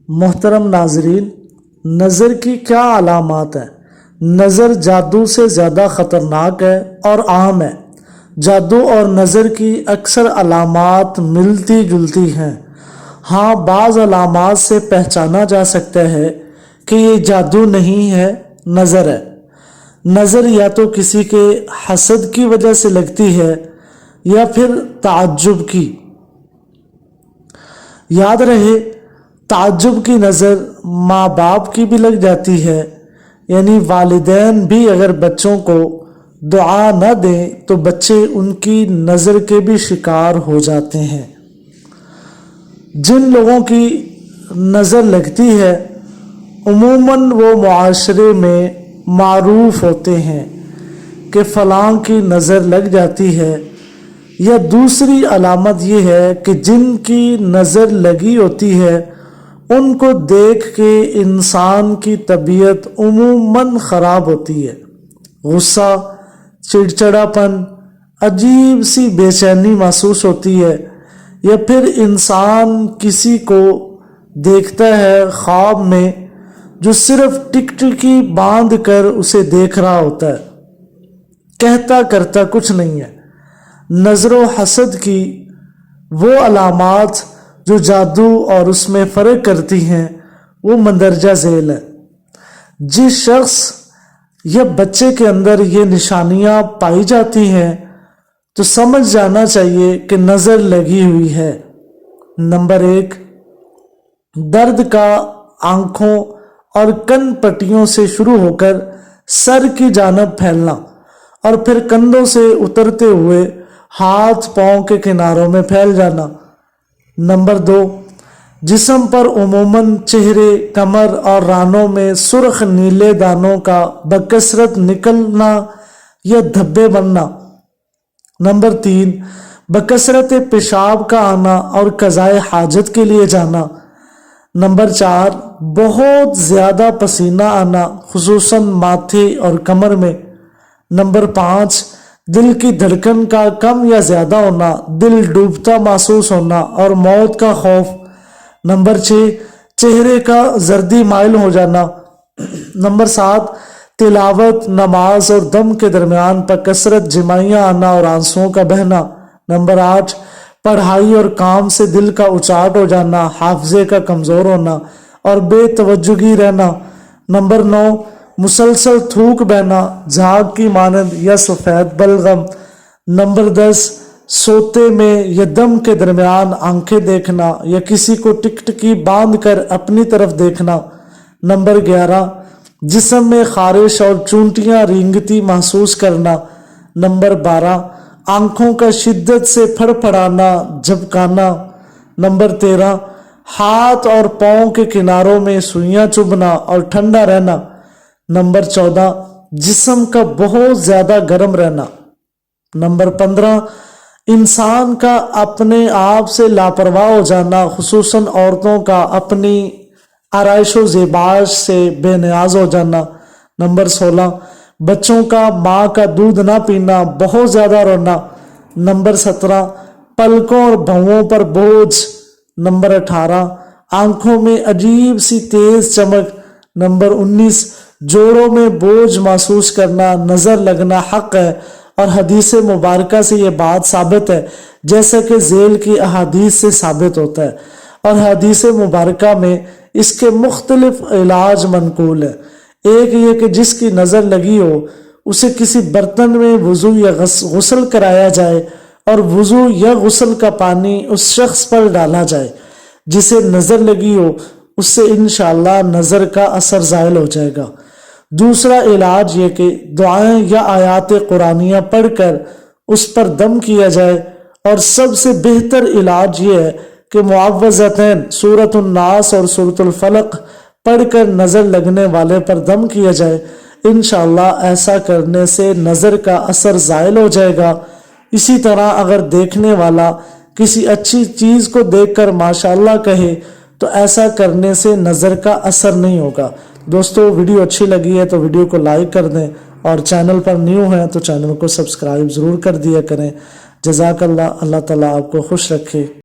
محترم ناظرین، نظر کی کیا علامات ہیں؟ نظر جادو سے زیادہ خطرناک ہے اور عام ہے۔ جادو اور نظر کی اکثر علامات ملتی جلتی ہیں۔ ہاں، بعض علامات سے پہچانا جا سکتا ہے کہ یہ جادو نہیں ہے، نظر ہے۔ نظر یا تو کسی کے حسد کی وجہ سے لگتی ہے یا پھر تعجب کی۔ یاد رہے، تعجب کی نظر ماں باپ کی بھی لگ جاتی ہے، یعنی والدین بھی اگر بچوں کو دعا نہ دیں تو بچے ان کی نظر کے بھی شکار ہو جاتے ہیں۔ جن لوگوں کی نظر لگتی ہے عموماً وہ معاشرے میں معروف ہوتے ہیں کہ فلاں کی نظر لگ جاتی ہے، یا دوسری علامت یہ ہے کہ جن کی نظر لگی ہوتی ہے ان کو دیکھ کے انسان کی طبیعت عموماً خراب ہوتی ہے۔ غصہ، چڑچڑاپن، عجیب سی بے چینی محسوس ہوتی ہے، یا پھر انسان کسی کو دیکھتا ہے خواب میں جو صرف ٹکٹکی باندھ کر اسے دیکھ رہا ہوتا ہے، کہتا کرتا کچھ نہیں ہے۔ نظر و حسد کی وہ علامات جو جادو اور اس میں فرق کرتی ہیں وہ مندرجہ ذیل ہے۔ جس شخص یا بچے کے اندر یہ نشانیاں پائی جاتی ہیں تو سمجھ جانا چاہیے کہ نظر لگی ہوئی ہے۔ نمبر 1، درد کا آنکھوں اور کن پٹیوں سے شروع ہو کر سر کی جانب پھیلنا اور پھر کندھوں سے اترتے ہوئے ہاتھ پاؤں کے کناروں میں پھیل جانا۔ نمبر 2، جسم پر عموماً چہرے، کمر اور رانوں میں سرخ نیلے دانوں کا بکثرت نکلنا یا دھبے بننا۔ نمبر 3، بکثرت پیشاب کا آنا اور قضائے حاجت کے لیے جانا۔ نمبر 4، بہت زیادہ پسینہ آنا خصوصاً ماتھے اور کمر میں۔ نمبر 5، دل کی دھڑکن کا کم یا زیادہ ہونا، دل ڈوبتا محسوس ہونا اور موت کا خوف۔ نمبر 6، چہرے کا زردی مائل ہو جانا۔ نمبر 7، تلاوت، نماز اور دم کے درمیان بکثرت جمائیاں آنا اور آنسوؤں کا بہنا۔ نمبر 8، پڑھائی اور کام سے دل کا اچاٹ ہو جانا، حافظے کا کمزور ہونا اور بے توجہی رہنا۔ نمبر 9، مسلسل تھوک بہنا، جھاگ کی مانند یا سفید بلغم۔ نمبر 10، سوتے میں یا دم کے درمیان آنکھیں دیکھنا یا کسی کو ٹکٹکی باندھ کر اپنی طرف دیکھنا۔ نمبر 11، جسم میں خارش اور چونٹیاں رینگتی محسوس کرنا۔ نمبر 12، آنکھوں کا شدت سے پھڑ پھڑانا، جھپکانا۔ نمبر 13، ہاتھ اور پاؤں کے کناروں میں سوئیاں چبھنا اور ٹھنڈا رہنا۔ نمبر 14، جسم کا بہت زیادہ گرم رہنا۔ نمبر 15، انسان کا اپنے آپ سے لاپرواہ ہو جانا، خصوصاً عورتوں کا اپنی آرائش و زیبائش سے بے نیاز ہو جانا۔ نمبر 16، بچوں کا ماں کا دودھ نہ پینا، بہت زیادہ رونا۔ نمبر 17، پلکوں اور بھووں پر بوجھ۔ نمبر 18، آنکھوں میں عجیب سی تیز چمک۔ نمبر 19، جوڑوں میں بوجھ محسوس کرنا۔ نظر لگنا حق ہے اور حدیث مبارکہ سے یہ بات ثابت ہے، جیسا کہ ذیل کی احادیث سے ثابت ہوتا ہے، اور حدیث مبارکہ میں اس کے مختلف علاج منقول ہے۔ ایک یہ کہ جس کی نظر لگی ہو اسے کسی برتن میں وضو یا غسل کرایا جائے اور وضو یا غسل کا پانی اس شخص پر ڈالا جائے جسے نظر لگی ہو، اس سے انشاءاللہ نظر کا اثر زائل ہو جائے گا۔ دوسرا علاج یہ کہ دعائیں یا آیات قرآنیہ پڑھ کر اس پر دم کیا جائے، اور سب سے بہتر علاج یہ ہے کہ معوذتین سورۃ الناس اور سورۃ الفلق پڑھ کر نظر لگنے والے پر دم کیا جائے۔ انشاءاللہ ایسا کرنے سے نظر کا اثر زائل ہو جائے گا۔ اسی طرح اگر دیکھنے والا کسی اچھی چیز کو دیکھ کر ماشاءاللہ کہے تو ایسا کرنے سے نظر کا اثر نہیں ہوگا۔ دوستو، ویڈیو اچھی لگی ہے تو ویڈیو کو لائک کر دیں، اور چینل پر نیو ہیں تو چینل کو سبسکرائب ضرور کر دیا کریں۔ جزاک اللہ، اللہ تعالیٰ آپ کو خوش رکھے۔